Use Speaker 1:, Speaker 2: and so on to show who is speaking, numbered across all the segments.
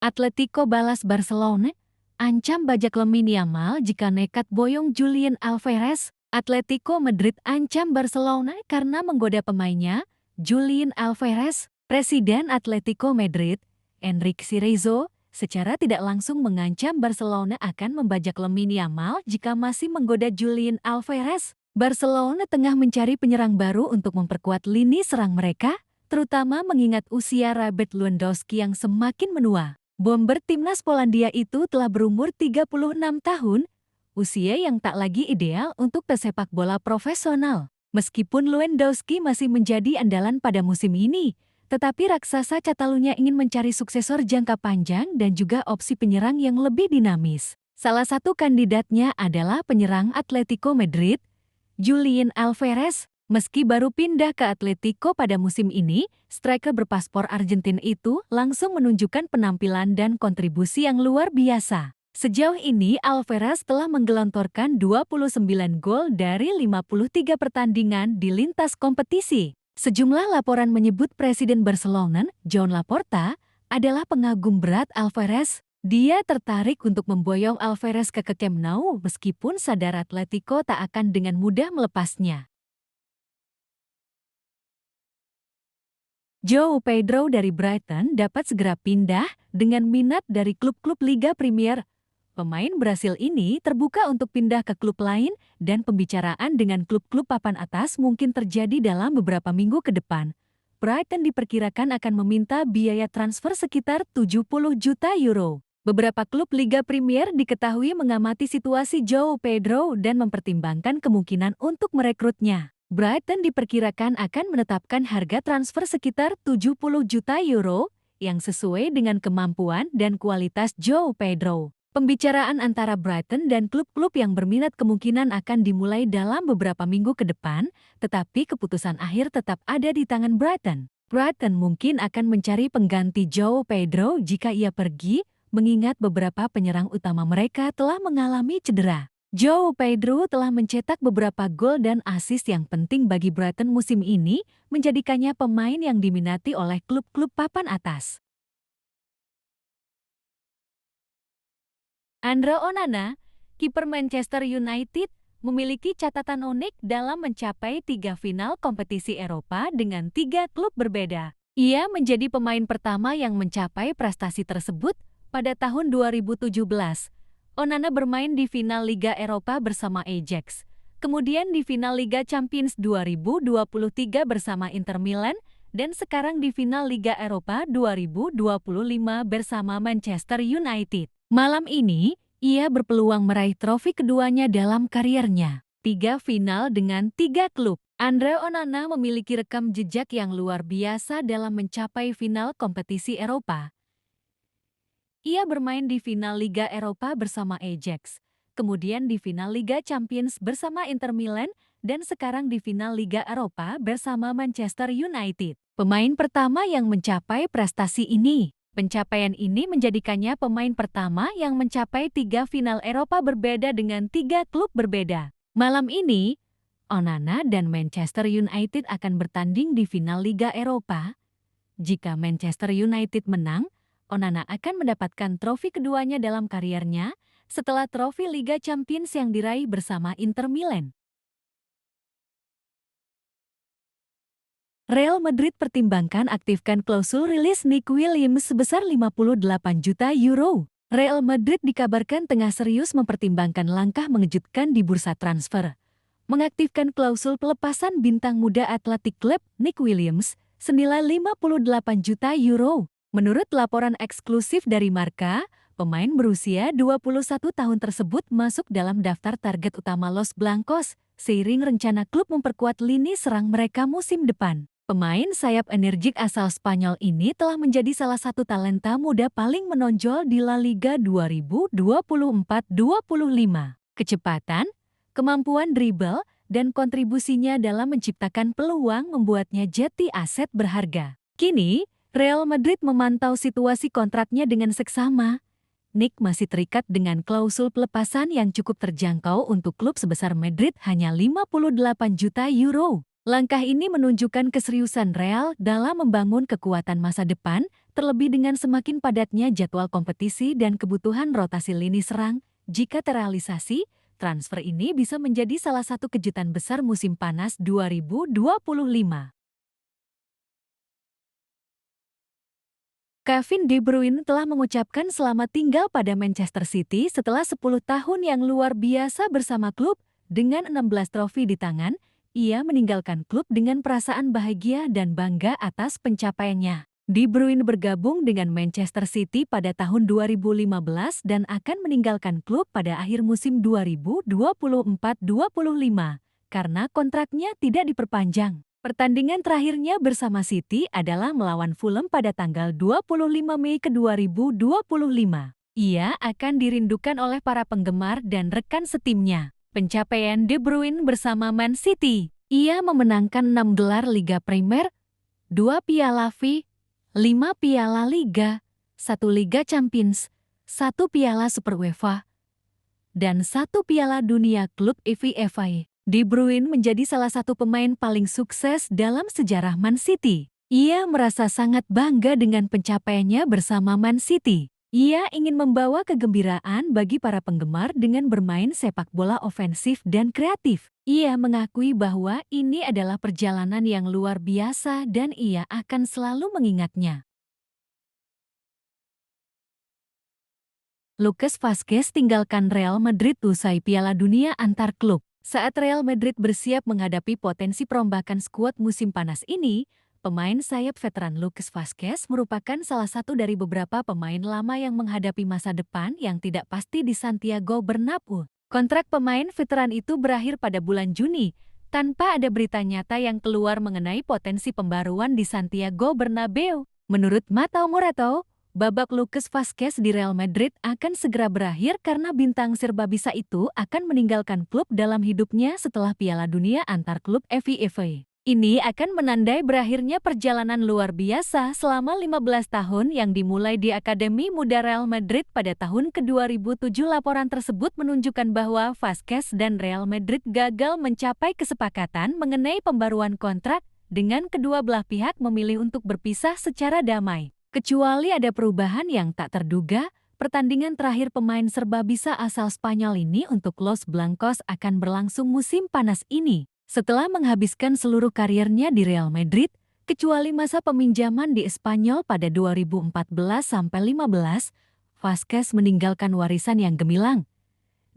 Speaker 1: Atletico balas Barcelona, ancam bajak Lamine Yamal jika nekat boyong Julian Alvarez. Atletico Madrid ancam Barcelona karena menggoda pemainnya, Julian Alvarez. Presiden Atletico Madrid, Enrique Cerezo, secara tidak langsung mengancam Barcelona akan membajak Lamine Yamal jika masih menggoda Julian Alvarez. Barcelona tengah mencari penyerang baru untuk memperkuat lini serang mereka, terutama mengingat usia Robert Lewandowski yang semakin menua. Bomber timnas Polandia itu telah berumur 36 tahun, usia yang tak lagi ideal untuk pesepak bola profesional. Meskipun Lewandowski masih menjadi andalan pada musim ini, tetapi raksasa Catalunya ingin mencari suksesor jangka panjang dan juga opsi penyerang yang lebih dinamis. Salah satu kandidatnya adalah penyerang Atletico Madrid, Julian Alvarez. Meski baru pindah ke Atletico pada musim ini, striker berpaspor Argentina itu langsung menunjukkan penampilan dan kontribusi yang luar biasa. Sejauh ini Alvarez telah menggelontorkan 29 gol dari 53 pertandingan di lintas kompetisi. Sejumlah laporan menyebut Presiden Barcelona, Joan Laporta, adalah pengagum berat Alvarez. Dia tertarik untuk memboyong Alvarez ke Camp Nou meskipun sadar Atletico tak akan dengan mudah melepasnya. João Pedro dari Brighton dapat segera pindah dengan minat dari klub-klub Liga Premier. Pemain Brasil ini terbuka untuk pindah ke klub lain dan pembicaraan dengan klub-klub papan atas mungkin terjadi dalam beberapa minggu ke depan. Brighton diperkirakan akan meminta biaya transfer sekitar 70 juta euro. Beberapa klub Liga Premier diketahui mengamati situasi João Pedro dan mempertimbangkan kemungkinan untuk merekrutnya. Brighton diperkirakan akan menetapkan harga transfer sekitar 70 juta euro yang sesuai dengan kemampuan dan kualitas João Pedro. Pembicaraan antara Brighton dan klub-klub yang berminat kemungkinan akan dimulai dalam beberapa minggu ke depan, tetapi keputusan akhir tetap ada di tangan Brighton. Brighton mungkin akan mencari pengganti João Pedro jika ia pergi, mengingat beberapa penyerang utama mereka telah mengalami cedera. João Pedro telah mencetak beberapa gol dan assist yang penting bagi Brighton musim ini, menjadikannya pemain yang diminati oleh klub-klub papan atas. Andre Onana, kiper Manchester United, memiliki catatan unik dalam mencapai 3 final kompetisi Eropa dengan 3 klub berbeda. Ia menjadi pemain pertama yang mencapai prestasi tersebut pada tahun 2017. Onana bermain di final Liga Eropa bersama Ajax, kemudian di final Liga Champions 2023 bersama Inter Milan, dan sekarang di final Liga Eropa 2025 bersama Manchester United. Malam ini, ia berpeluang meraih trofi keduanya dalam kariernya. 3 final dengan 3 klub. Andre Onana memiliki rekam jejak yang luar biasa dalam mencapai final kompetisi Eropa. Ia bermain di final Liga Eropa bersama Ajax, kemudian di final Liga Champions bersama Inter Milan, dan sekarang di final Liga Eropa bersama Manchester United. Pemain pertama yang mencapai prestasi ini. Pencapaian ini menjadikannya pemain pertama yang mencapai 3 final Eropa berbeda dengan 3 klub berbeda. Malam ini, Onana dan Manchester United akan bertanding di final Liga Eropa. Jika Manchester United menang, Onana akan mendapatkan trofi keduanya dalam kariernya setelah trofi Liga Champions yang diraih bersama Inter Milan. Real Madrid pertimbangkan aktifkan klausul rilis Nick Williams sebesar 58 juta euro. Real Madrid dikabarkan tengah serius mempertimbangkan langkah mengejutkan di bursa transfer, mengaktifkan klausul pelepasan bintang muda Athletic Club Nick Williams senilai 58 juta euro. Menurut laporan eksklusif dari Marca, pemain berusia 21 tahun tersebut masuk dalam daftar target utama Los Blancos, seiring rencana klub memperkuat lini serang mereka musim depan. Pemain sayap energik asal Spanyol ini telah menjadi salah satu talenta muda paling menonjol di La Liga 2024-25. Kecepatan, kemampuan dribble, dan kontribusinya dalam menciptakan peluang membuatnya jadi aset berharga. Kini, Real Madrid memantau situasi kontraknya dengan seksama. Nick masih terikat dengan klausul pelepasan yang cukup terjangkau untuk klub sebesar Madrid hanya 58 juta euro. Langkah ini menunjukkan keseriusan Real dalam membangun kekuatan masa depan, Terlebih dengan semakin padatnya jadwal kompetisi dan kebutuhan rotasi lini serang, jika terrealisasi, transfer ini bisa menjadi salah satu kejutan besar musim panas 2025. Kevin De Bruyne telah mengucapkan selamat tinggal pada Manchester City setelah 10 tahun yang luar biasa bersama klub. Dengan 16 trofi di tangan, ia meninggalkan klub dengan perasaan bahagia dan bangga atas pencapaiannya. De Bruyne bergabung dengan Manchester City pada tahun 2015 dan akan meninggalkan klub pada akhir musim 2024-25 karena kontraknya tidak diperpanjang. Pertandingan terakhirnya bersama City adalah melawan Fulham pada tanggal 25 Mei 2025. Ia akan dirindukan oleh para penggemar dan rekan setimnya. Pencapaian De Bruyne bersama Man City. Ia memenangkan 6 gelar Liga Premier, 2 Piala FA, 5 Piala Liga, 1 Liga Champions, 1 Piala Super UEFA, dan 1 Piala Dunia Klub FA. De Bruyne menjadi salah satu pemain paling sukses dalam sejarah Man City. Ia merasa sangat bangga dengan pencapaiannya bersama Man City. Ia ingin membawa kegembiraan bagi para penggemar dengan bermain sepak bola ofensif dan kreatif. Ia mengakui bahwa ini adalah perjalanan yang luar biasa dan ia akan selalu mengingatnya. Lucas Vazquez tinggalkan Real Madrid usai Piala Dunia antar klub. Saat Real Madrid bersiap menghadapi potensi perombakan skuad musim panas ini, pemain sayap veteran Lucas Vazquez merupakan salah satu dari beberapa pemain lama yang menghadapi masa depan yang tidak pasti di Santiago Bernabeu. Kontrak pemain veteran itu berakhir pada bulan Juni, tanpa ada berita nyata yang keluar mengenai potensi pembaruan di Santiago Bernabeu. Menurut Mateo Morato, babak Lucas Vazquez di Real Madrid akan segera berakhir karena bintang serbabisa itu akan meninggalkan klub dalam hidupnya setelah Piala Dunia antar klub FA. Ini akan menandai berakhirnya perjalanan luar biasa selama 15 tahun yang dimulai di Akademi Muda Real Madrid pada tahun ke-2007. Laporan tersebut menunjukkan bahwa Vazquez dan Real Madrid gagal mencapai kesepakatan mengenai pembaruan kontrak dengan kedua belah pihak memilih untuk berpisah secara damai. Kecuali ada perubahan yang tak terduga, pertandingan terakhir pemain serbabisa asal Spanyol ini untuk Los Blancos akan berlangsung musim panas ini. Setelah menghabiskan seluruh karirnya di Real Madrid, kecuali masa peminjaman di Spanyol pada 2014-15, Vazquez meninggalkan warisan yang gemilang.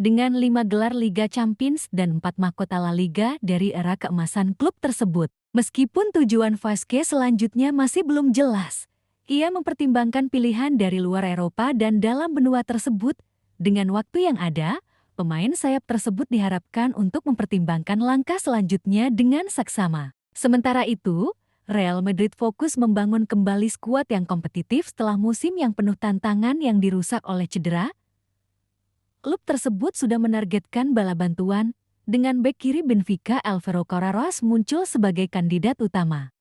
Speaker 1: Dengan 5 gelar Liga Champions dan 4 mahkota La Liga dari era keemasan klub tersebut. Meskipun tujuan Vazquez selanjutnya masih belum jelas, ia mempertimbangkan pilihan dari luar Eropa dan dalam benua tersebut. Dengan waktu yang ada, pemain sayap tersebut diharapkan untuk mempertimbangkan langkah selanjutnya dengan saksama. Sementara itu, Real Madrid fokus membangun kembali skuad yang kompetitif setelah musim yang penuh tantangan yang dirusak oleh cedera. Klub tersebut sudah menargetkan bala bantuan, dengan bek kiri Benfica Alvaro Carreras muncul sebagai kandidat utama.